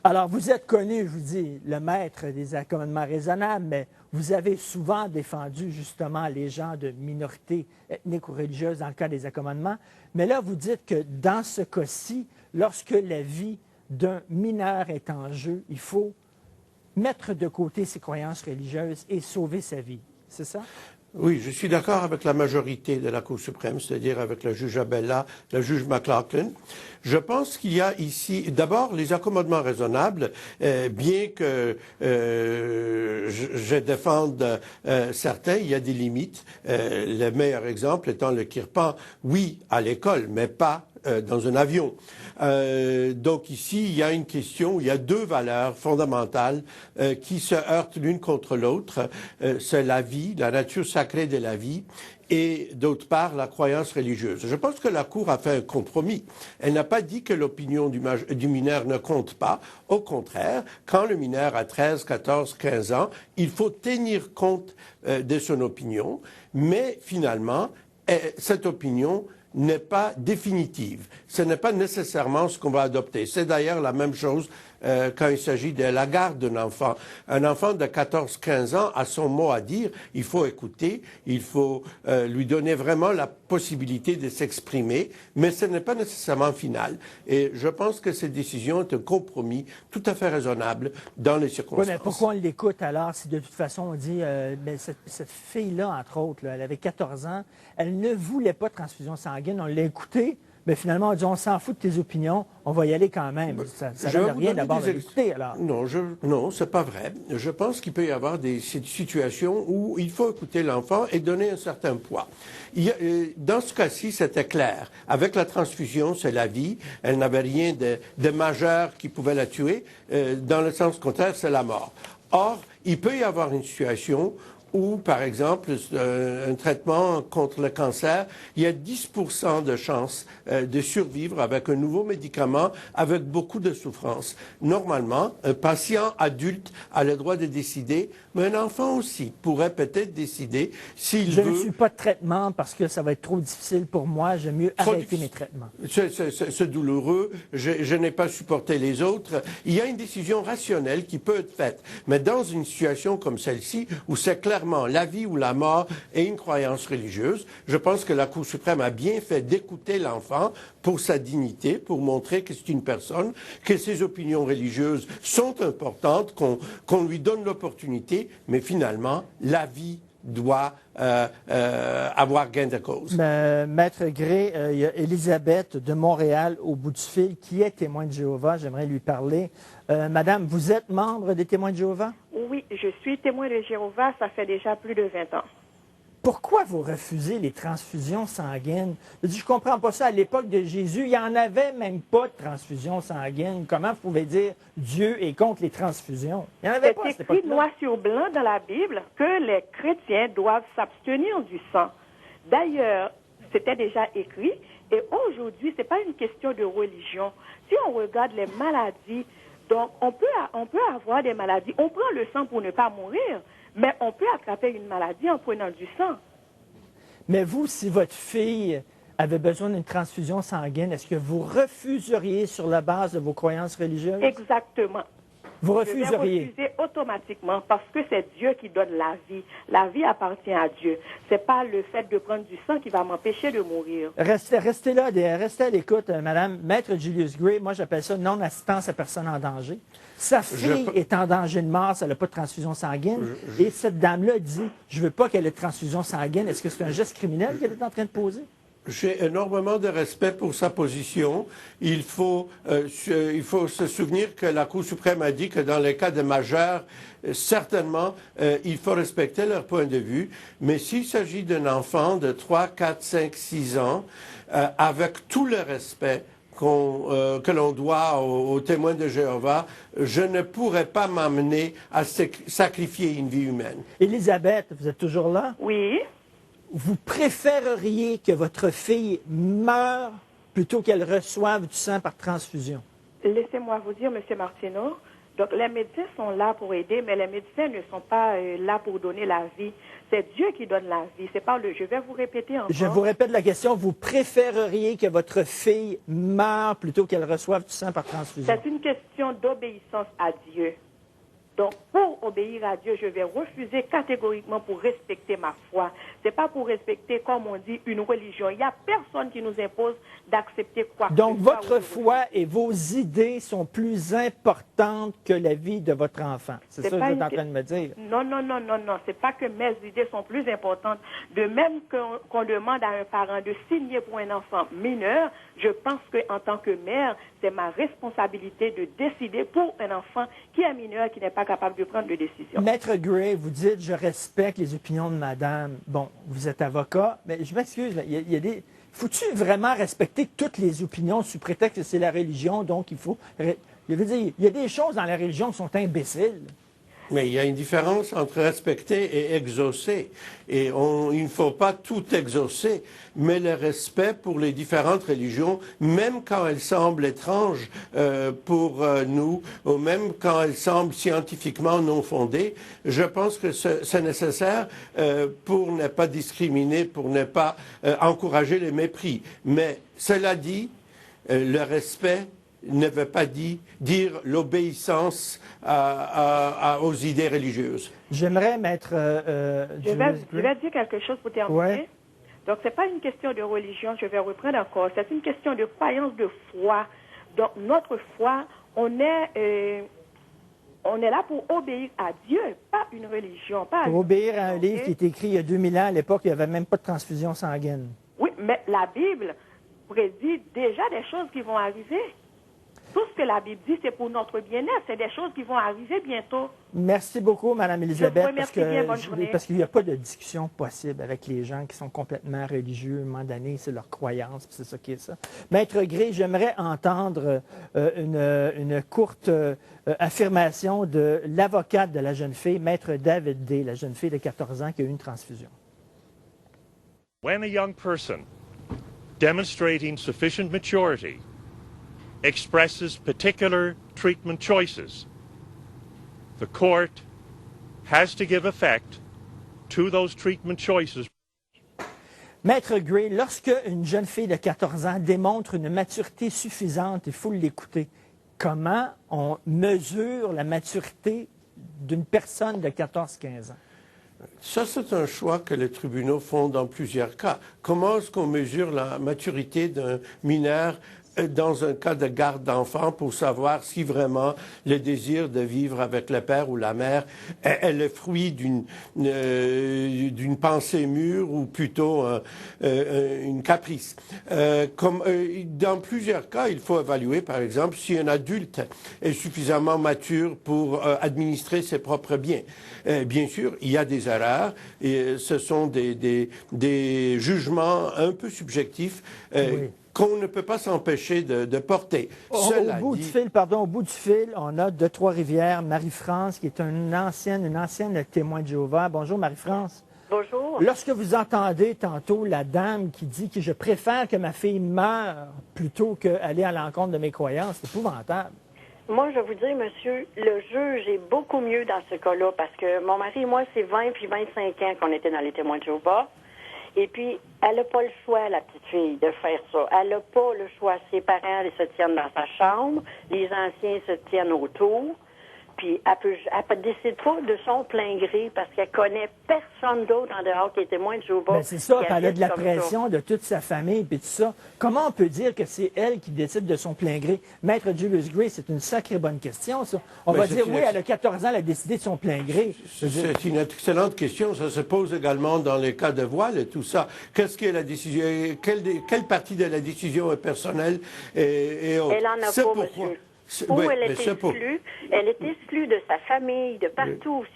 Alors, vous êtes connu, je vous dis, le maître des accommodements raisonnables, mais vous avez souvent défendu justement les gens de minorités ethniques ou religieuses dans le cas des accommodements. Mais là, vous dites que dans ce cas-ci, lorsque la vie d'un mineur est en jeu, il faut mettre de côté ses croyances religieuses et sauver sa vie. C'est ça? Oui, je suis d'accord avec la majorité de la Cour suprême, c'est-à-dire avec le juge Abella, le juge McLaughlin. Je pense qu'il y a ici, d'abord, les accommodements raisonnables, bien que je défende certains, il y a des limites. Le meilleur exemple étant le kirpan, oui, à l'école, mais pas dans un avion. Donc ici, il y a une question, il y a deux valeurs fondamentales qui se heurtent l'une contre l'autre. C'est la vie, la nature sacrée de la vie, et d'autre part, la croyance religieuse. Je pense que la Cour a fait un compromis. Elle n'a pas dit que l'opinion du mineur ne compte pas. Au contraire, quand le mineur a 13, 14, 15 ans, il faut tenir compte de son opinion, mais finalement, cette opinion n'est pas définitive. Ce n'est pas nécessairement ce qu'on va adopter. C'est d'ailleurs la même chose quand il s'agit de la garde d'un enfant. Un enfant de 14-15 ans a son mot à dire, il faut écouter, il faut lui donner vraiment la possibilité de s'exprimer, mais ce n'est pas nécessairement final. Et je pense que cette décision est un compromis tout à fait raisonnable dans les circonstances. Oui, mais pourquoi on l'écoute alors si de toute façon on dit, cette fille-là, entre autres, là, elle avait 14 ans, elle ne voulait pas de transfusion sanguine, on l'a écoutée, mais finalement on dit on s'en fout de tes opinions, on va y aller quand même. Ça ne donne rien d'abord de l'écouter alors. Non, c'est pas vrai. Je pense qu'il peut y avoir des situations où il faut écouter l'enfant et donner un certain poids. Dans ce cas-ci, c'était clair. Avec la transfusion, c'est la vie. Elle n'avait rien de majeur qui pouvait la tuer. Dans le sens contraire, c'est la mort. Or, il peut y avoir une situation où, par exemple, un traitement contre le cancer, il y a 10% de chances de survivre avec un nouveau médicament avec beaucoup de souffrance. Normalement, un patient adulte a le droit de décider, mais un enfant aussi pourrait peut-être décider s'il veut... Je ne suis pas de traitement parce que ça va être trop difficile pour moi, j'aime mieux arrêter mes traitements. C'est douloureux, je n'ai pas supporté les autres. Il y a une décision rationnelle qui peut être faite, mais dans une situation comme celle-ci, où c'est clairement la vie ou la mort et une croyance religieuse, je pense que la Cour suprême a bien fait d'écouter l'enfant pour sa dignité, pour montrer que c'est une personne, que ses opinions religieuses sont importantes, qu'on lui donne l'opportunité, mais finalement, la vie doit avoir gain de cause. Maître Gray, il y a Elisabeth de Montréal au bout du fil qui est témoin de Jéhovah. J'aimerais lui parler. Madame, vous êtes membre des témoins de Jéhovah? Oui, je suis témoin de Jéhovah, ça fait déjà plus de 20 ans. Pourquoi vous refusez les transfusions sanguines? Je ne comprends pas ça. À l'époque de Jésus, il n'y en avait même pas de transfusion sanguine. Comment vous pouvez dire Dieu est contre les transfusions? Il n'y en avait pas à cette époque-là. C'est écrit noir sur blanc dans la Bible que les chrétiens doivent s'abstenir du sang. D'ailleurs, c'était déjà écrit. Et aujourd'hui, ce n'est pas une question de religion. Si on regarde les maladies, donc on peut avoir des maladies. On prend le sang pour ne pas mourir. Mais on peut attraper une maladie en prenant du sang. Mais vous, si votre fille avait besoin d'une transfusion sanguine, est-ce que vous refuseriez sur la base de vos croyances religieuses? Exactement. Vous refuseriez? Je vais refuser automatiquement parce que c'est Dieu qui donne la vie. La vie appartient à Dieu. Ce n'est pas le fait de prendre du sang qui va m'empêcher de mourir. Restez là, restez à l'écoute, madame. Maître Julius Gray, moi j'appelle ça non-assistance à personne en danger. Sa fille est en danger de mort, elle n'a pas de transfusion sanguine. Et cette dame-là dit, je ne veux pas qu'elle ait de transfusion sanguine. Est-ce que c'est un geste criminel qu'elle est en train de poser? J'ai énormément de respect pour sa position. Il faut se souvenir que la Cour suprême a dit que dans les cas de majeurs, certainement, il faut respecter leur point de vue. Mais s'il s'agit d'un enfant de 3, 4, 5, 6 ans, avec tout le respect que l'on doit aux témoins de Jéhovah, je ne pourrais pas m'amener à sacrifier une vie humaine. Élisabeth, vous êtes toujours là? Oui. Vous préféreriez que votre fille meure plutôt qu'elle reçoive du sang par transfusion? Laissez-moi vous dire, M. Martineau, Donc, les médecins sont là pour aider, mais les médecins ne sont pas là pour donner la vie. C'est Dieu qui donne la vie. C'est pas le. Je vais vous répéter encore. Je vous répète la question. Vous préféreriez que votre fille meure plutôt qu'elle reçoive du sang par transfusion? C'est une question d'obéissance à Dieu. Donc, pour obéir à Dieu, je vais refuser catégoriquement pour respecter ma foi. C'est pas pour respecter, comme on dit, une religion. Il n'y a personne qui nous impose d'accepter quoi que ce soit. Donc, votre foi et vos idées sont plus importantes que la vie de votre enfant. C'est ça que vous êtes en train de me dire? Non, non, non, non, non. C'est pas que mes idées sont plus importantes. De même qu'on demande à un parent de signer pour un enfant mineur, je pense qu'en tant que mère, c'est ma responsabilité de décider pour un enfant qui est mineur, qui n'est pas capable de prendre de décision. Maître Gray, vous dites, je respecte les opinions de madame. Bon, vous êtes avocat, mais je m'excuse, mais il y a des... Faut-tu vraiment respecter toutes les opinions sous prétexte que c'est la religion, donc il faut... Je veux dire, il y a des choses dans la religion qui sont imbéciles. Mais il y a une différence entre respecter et exaucer. Et il ne faut pas tout exaucer, mais le respect pour les différentes religions, même quand elles semblent étranges pour nous, ou même quand elles semblent scientifiquement non fondées, je pense que c'est nécessaire pour ne pas discriminer, pour ne pas encourager les mépris. Mais cela dit, le respect ne veut pas dire l'obéissance aux idées religieuses. J'aimerais mettre... je vais dire quelque chose pour terminer. Ouais. Donc, ce n'est pas une question de religion, je vais reprendre encore. C'est une question de croyance, de foi. Donc, notre foi, on est là pour obéir à Dieu, pas une religion. Pas pour obéir à un livre qui est écrit il y a 2000 ans, à l'époque, il n'y avait même pas de transfusion sanguine. Oui, mais la Bible prédit déjà des choses qui vont arriver. Tout ce que la Bible dit, c'est pour notre bien-être. C'est des choses qui vont arriver bientôt. Merci beaucoup, Mme Elisabeth, parce qu'il n'y a pas de discussion possible avec les gens qui sont complètement religieux. À un moment donné, c'est leur croyance, c'est ça qui est ça. Maître Gray, j'aimerais entendre une courte affirmation de l'avocate de la jeune fille, Maître David Day, la jeune fille de 14 ans qui a eu une transfusion. When a young person demonstrating sufficient maturity expresses particular treatment choices, the court has to give effect to those treatment choices. Maître Gray, lorsque une jeune fille de 14 ans démontre une maturité suffisante, il faut l'écouter. Comment on mesure la maturité d'une personne de 14-15 ans? Ça, c'est un choix que les tribunaux font dans plusieurs cas. Comment est-ce qu'on mesure la maturité d'un mineur dans un cas de garde d'enfant pour savoir si vraiment le désir de vivre avec le père ou la mère est le fruit d'une pensée mûre ou plutôt une caprice. Dans plusieurs cas, il faut évaluer, par exemple, si un adulte est suffisamment mature pour administrer ses propres biens. Bien sûr, il y a des erreurs et ce sont des jugements un peu subjectifs. Oui. Qu'on ne peut pas s'empêcher de porter. Au bout du fil, on a de Trois-Rivières, Marie-France, qui est une ancienne témoin de Jéhovah. Bonjour, Marie-France. Bonjour. Lorsque vous entendez tantôt la dame qui dit que je préfère que ma fille meure plutôt qu'aller à l'encontre de mes croyances, c'est épouvantable. Moi, je vais vous dire, monsieur, le juge est beaucoup mieux dans ce cas-là parce que mon mari et moi, c'est 20 puis 25 ans qu'on était dans les témoins de Jéhovah. Et puis, elle n'a pas le choix, la petite fille, de faire ça. Elle n'a pas le choix. Ses parents, ils se tiennent dans sa chambre. Les anciens se tiennent autour. Puis, elle ne décide pas de son plein gré parce qu'elle connaît personne d'autre en dehors qui est témoin de Jéhovah. Ben c'est ça, elle a de la pression de toute sa famille puis tout ça. Comment on peut dire que c'est elle qui décide de son plein gré? Maître Julius Gray, c'est une sacrée bonne question, ça. On va dire, oui, elle a 14 ans, elle a décidé de son plein gré. C'est une excellente question. Ça se pose également dans les cas de voile et tout ça. Qu'est-ce que la décision, quelle partie de la décision est personnelle et autre? Elle en a pas, monsieur. Ou elle est exclue de sa famille, de partout aussi.